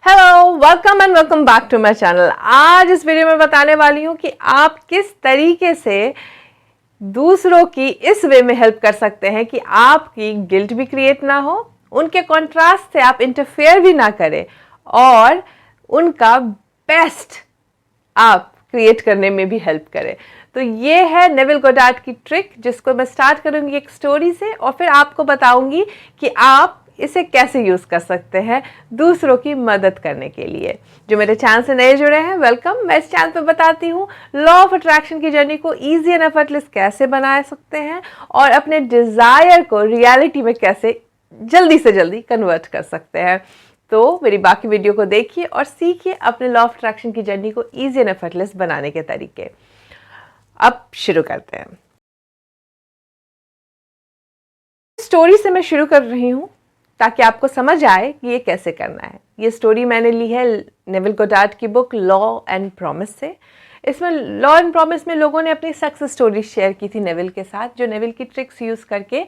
Hello, welcome back to my channel. आज इस video में बताने वाली हूँ कि आप किस तरीके से दूसरों की इस वे में हेल्प कर सकते हैं कि आपकी गिल्ट भी क्रिएट ना हो, उनके कॉन्ट्रास्ट से आप इंटरफेयर भी ना करें और उनका बेस्ट आप क्रिएट करने में भी हेल्प करें। तो ये है नेविल गोडार्ड की ट्रिक, जिसको मैं स्टार्ट करूंगी एक स्टोरी से और फिर आपको बताऊंगी कि आप इसे कैसे यूज़ कर सकते हैं दूसरों की मदद करने के लिए। जो मेरे चैनल से नए जुड़े हैं, वेलकम। मैं इस चैनल पे बताती हूँ लॉ ऑफ अट्रैक्शन की जर्नी को ईजी एंड एफर्टलेस कैसे बना सकते हैं और अपने डिज़ायर को रियलिटी में कैसे जल्दी से जल्दी कन्वर्ट कर सकते हैं। तो मेरी बाकी वीडियो को देखिए और सीखिए अपने लॉ ऑफ अट्रैक्शन की जर्नी को ईजी एंड एफर्टलेस बनाने के तरीके। अब शुरू करते हैं। स्टोरी से मैं शुरू कर रही हूँ ताकि आपको समझ आए कि ये कैसे करना है। ये स्टोरी मैंने ली है नेविल गोडार्ड की बुक लॉ एंड प्रॉमिस से। इसमें लॉ एंड प्रॉमिस में लोगों ने अपनी सक्सेस स्टोरी शेयर की थी नेविल के साथ, जो नेविल की ट्रिक्स यूज़ करके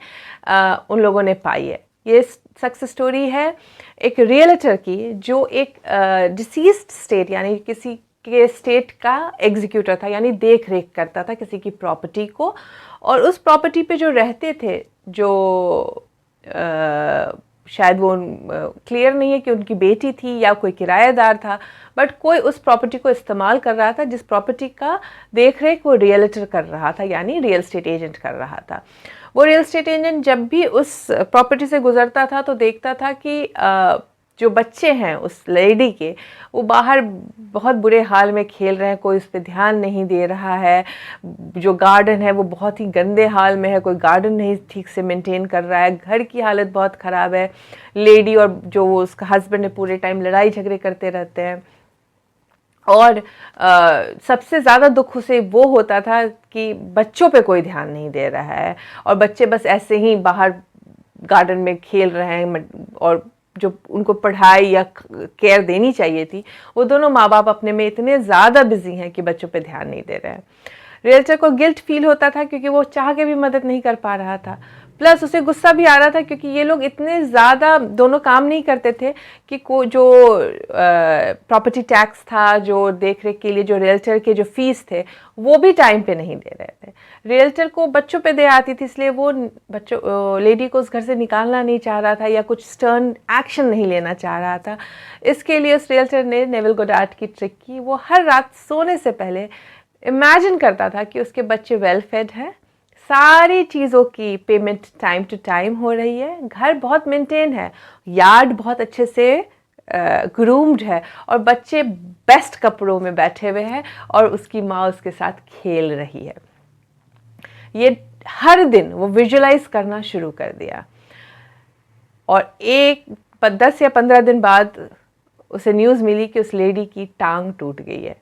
उन लोगों ने पाई है। ये सक्सेस स्टोरी है एक रियलिटर की, जो एक डिसीज्ड स्टेट यानी किसी के स्टेट का एग्जीक्यूटर था, यानी देख रेख करता था किसी की प्रॉपर्टी को, और उस प्रॉपर्टी पे जो रहते थे, जो शायद वो क्लियर नहीं है कि उनकी बेटी थी या कोई किराएदार था, बट कोई उस प्रॉपर्टी को इस्तेमाल कर रहा था जिस प्रॉपर्टी का देख रेख वो रियलिटर कर रहा था, यानी रियल स्टेट एजेंट कर रहा था। वो रियल स्टेट एजेंट जब भी उस प्रॉपर्टी से गुजरता था तो देखता था कि जो बच्चे हैं उस लेडी के, वो बाहर बहुत बुरे हाल में खेल रहे हैं, कोई उस पर ध्यान नहीं दे रहा है। जो गार्डन है वो बहुत ही गंदे हाल में है, कोई गार्डन नहीं ठीक से मेंटेन कर रहा है, घर की हालत बहुत ख़राब है। लेडी और जो उसका हस्बैंड है पूरे टाइम लड़ाई झगड़े करते रहते हैं। और सबसे ज़्यादा दुख उसे वो होता था कि बच्चों पे कोई ध्यान नहीं दे रहा है और बच्चे बस ऐसे ही बाहर गार्डन में खेल रहे हैं, और जो उनको पढ़ाई या केयर देनी चाहिए थी, वो दोनों माँ बाप अपने में इतने ज़्यादा बिजी हैं कि बच्चों पे ध्यान नहीं दे रहे हैं। रियल्टर को गिल्ट फील होता था क्योंकि वो चाह के भी मदद नहीं कर पा रहा था, प्लस उसे गुस्सा भी आ रहा था क्योंकि ये लोग इतने ज़्यादा दोनों काम नहीं करते थे कि जो प्रॉपर्टी टैक्स था, जो देख रेख के लिए जो रियल्टर के जो फीस थे, वो भी टाइम पे नहीं दे रहे थे। रियल्टर को बच्चों पे दे आती थी, इसलिए वो बच्चों लेडी को उस घर से निकालना नहीं चाह रहा था या कुछ स्टर्न एक्शन नहीं लेना चाह रहा था। इसके लिए उस रियल्टर ने नेविल गोडार्ड की ट्रिक की। वो हर रात सोने से पहले इमेजिन करता था कि उसके बच्चे वेल फेड हैं, सारी चीज़ों की पेमेंट टाइम टू टाइम हो रही है, घर बहुत मेंटेन है, यार्ड बहुत अच्छे से ग्रूम्ड है और बच्चे बेस्ट कपड़ों में बैठे हुए हैं और उसकी माँ उसके साथ खेल रही है। ये हर दिन वो विजुलाइज करना शुरू कर दिया और 10 या 15 दिन बाद उसे न्यूज़ मिली कि उस लेडी की टांग टूट गई है।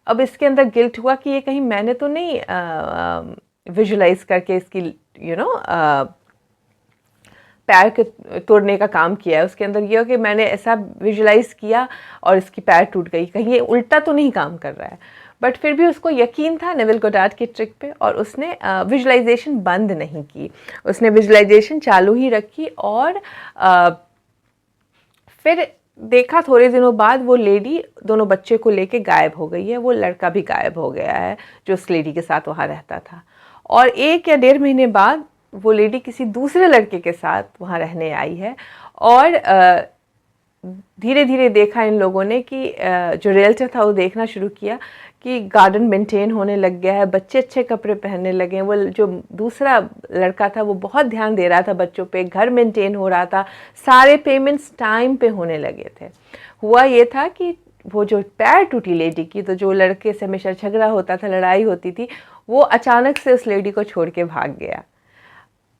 अब इसके अंदर गिल्ट हुआ कि ये कहीं मैंने तो नहीं विजुलाइज करके इसकी पैर के तोड़ने का काम किया है। उसके अंदर ये हो कि मैंने ऐसा विजुलाइज किया और इसकी पैर टूट गई, कहीं ये उल्टा तो नहीं काम कर रहा है। बट फिर भी उसको यकीन था नेविल गोडार्ड की ट्रिक पे और उसने विजुलाइजेशन बंद नहीं की, उसने विजुलाइजेशन चालू ही रखी। और फिर देखा थोड़े दिनों बाद वो लेडी दोनों बच्चे को लेके गायब हो गई है, वो लड़का भी गायब हो गया है जो उस लेडी के साथ वहाँ रहता था। और 1 या 1.5 महीने बाद वो लेडी किसी दूसरे लड़के के साथ वहाँ रहने आई है और धीरे धीरे देखा इन लोगों ने कि जो रियल्टर था वो देखना शुरू किया कि गार्डन मेंटेन होने लग गया है, बच्चे अच्छे कपड़े पहनने लगे हैं। वो जो दूसरा लड़का था वो बहुत ध्यान दे रहा था बच्चों पे, घर मेंटेन हो रहा था, सारे पेमेंट्स टाइम पे होने लगे थे। हुआ ये था कि वो जो पैर टूटी लेडी की, तो जो लड़के से हमेशा झगड़ा होता था, लड़ाई होती थी, वो अचानक से उस लेडी को छोड़ के भाग गया।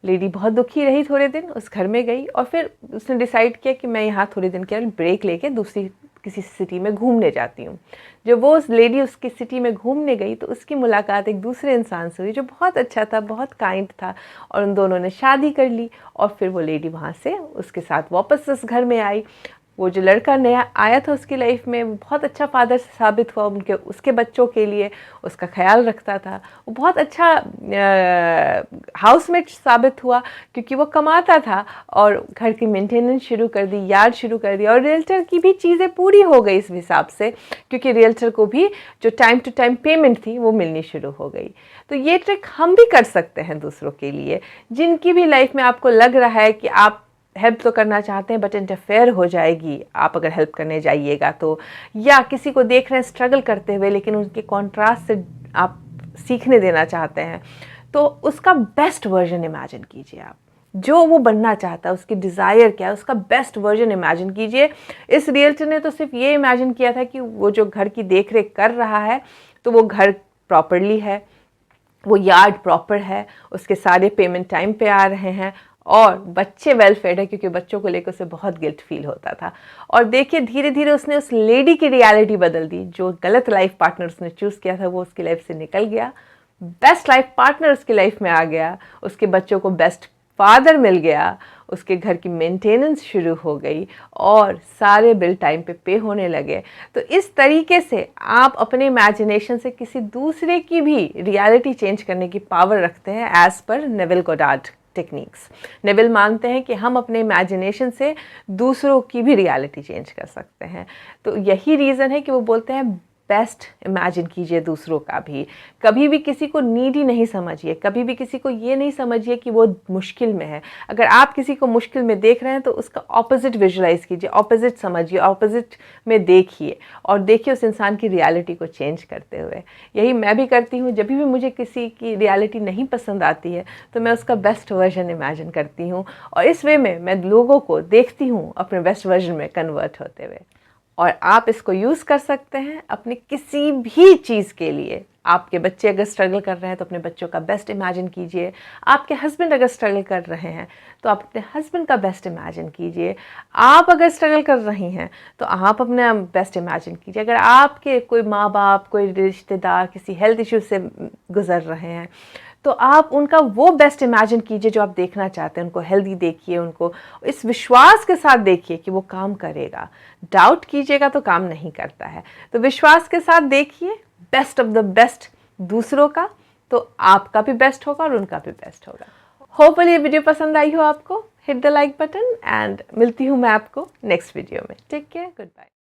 लेडी बहुत दुखी रही, थोड़े दिन उस घर में गई और फिर उसने डिसाइड किया कि मैं यहाँ थोड़े दिन के ब्रेक लेके दूसरी किसी सिटी में घूमने जाती हूँ। जब वो उस लेडी उसकी सिटी में घूमने गई तो उसकी मुलाकात एक दूसरे इंसान से हुई जो बहुत अच्छा था, बहुत काइंड था, और उन दोनों ने शादी कर ली। और फिर वो लेडी वहाँ से उसके साथ वापस उस घर में आई। वो जो लड़का नया आया था उसकी लाइफ में, वो बहुत अच्छा फादर साबित हुआ उसके बच्चों के लिए, उसका ख्याल रखता था। वो बहुत अच्छा हाउसमेट साबित हुआ क्योंकि वो कमाता था और घर की मेंटेनेंस शुरू कर दी, यार्ड शुरू कर दिया, और रियल्टर की भी चीज़ें पूरी हो गई इस हिसाब से, क्योंकि रियल्टर को भी जो टाइम टू टाइम पेमेंट थी वो मिलनी शुरू हो गई। तो ये ट्रिक हम भी कर सकते हैं दूसरों के लिए, जिनकी भी लाइफ में आपको लग रहा है कि आप हेल्प तो करना चाहते हैं बट इंटरफेयर हो जाएगी आप अगर हेल्प करने जाइएगा तो, या किसी को देख रहे हैं स्ट्रगल करते हुए लेकिन उनके कॉन्ट्रास्ट से आप सीखने देना चाहते हैं, तो उसका बेस्ट वर्जन इमेजिन कीजिए। आप जो वो बनना चाहता है, उसकी डिज़ायर क्या है, उसका बेस्ट वर्जन इमेजिन कीजिए। इस रियल्टर ने तो सिर्फ ये इमेजिन किया था कि वो जो घर की देख रेख कर रहा है तो वो घर प्रॉपरली है, वो यार्ड प्रॉपर है, उसके सारे पेमेंट टाइम पे आ रहे हैं, और बच्चे वेलफेयर्ड है, क्योंकि बच्चों को लेकर उसे बहुत गिल्ट फील होता था। और देखिए धीरे धीरे उसने उस लेडी की रियलिटी बदल दी। जो गलत लाइफ पार्टनर उसने चूज़ किया था वो उसकी लाइफ से निकल गया, बेस्ट लाइफ पार्टनर उसकी लाइफ में आ गया, उसके बच्चों को बेस्ट फादर मिल गया, उसके घर की मेंटेनेंस शुरू हो गई और सारे बिल टाइम पे होने लगे। तो इस तरीके से आप अपने इमेजिनेशन से किसी दूसरे की भी रियलिटी चेंज करने की पावर रखते हैं, as per Neville Goddard techniques. Neville मानते हैं कि हम अपने इमेजिनेशन से दूसरों की भी रियलिटी चेंज कर सकते हैं। तो यही रीज़न है कि वो बोलते हैं बेस्ट इमेजिन कीजिए दूसरों का भी। कभी भी किसी को नीडी नहीं समझिए, कभी भी किसी को ये नहीं समझिए कि वो मुश्किल में है। अगर आप किसी को मुश्किल में देख रहे हैं तो उसका ऑपोजिट विजुलाइज कीजिए, ऑपोजिट समझिए, ऑपोजिट में देखिए और देखिए उस इंसान की रियलिटी को चेंज करते हुए। यही मैं भी करती हूँ। जब भी मुझे किसी की रियलिटी नहीं पसंद आती है तो मैं उसका बेस्ट वर्जन इमेजिन करती हूँ, और इस वे में मैं लोगों को देखती हूँ अपने बेस्ट वर्जन में कन्वर्ट होते हुए। और आप इसको यूज़ कर सकते हैं अपनी किसी भी चीज़ के लिए। आपके बच्चे अगर स्ट्रगल कर रहे हैं तो अपने बच्चों का बेस्ट इमेजिन कीजिए। आपके हस्बैंड अगर स्ट्रगल कर रहे हैं तो आप अपने हस्बैंड का बेस्ट इमेजिन कीजिए। आप अगर स्ट्रगल कर रही हैं तो आप अपना बेस्ट इमेजिन कीजिए। अगर आपके कोई माँ बाप, कोई रिश्तेदार किसी हेल्थ इश्यू से गुजर रहे हैं तो आप उनका वो बेस्ट इमेजिन कीजिए जो आप देखना चाहते हैं। उनको हेल्दी देखिए, उनको इस विश्वास के साथ देखिए कि वो काम करेगा। डाउट कीजिएगा तो काम नहीं करता है। तो विश्वास के साथ देखिए बेस्ट ऑफ द बेस्ट दूसरों का, तो आपका भी बेस्ट होगा और उनका भी बेस्ट होगा। होपफुली ये वीडियो पसंद आई हो आपको। Hit the like button and मिलती हूँ मैं आपको नेक्स्ट वीडियो में। Take care, good bye.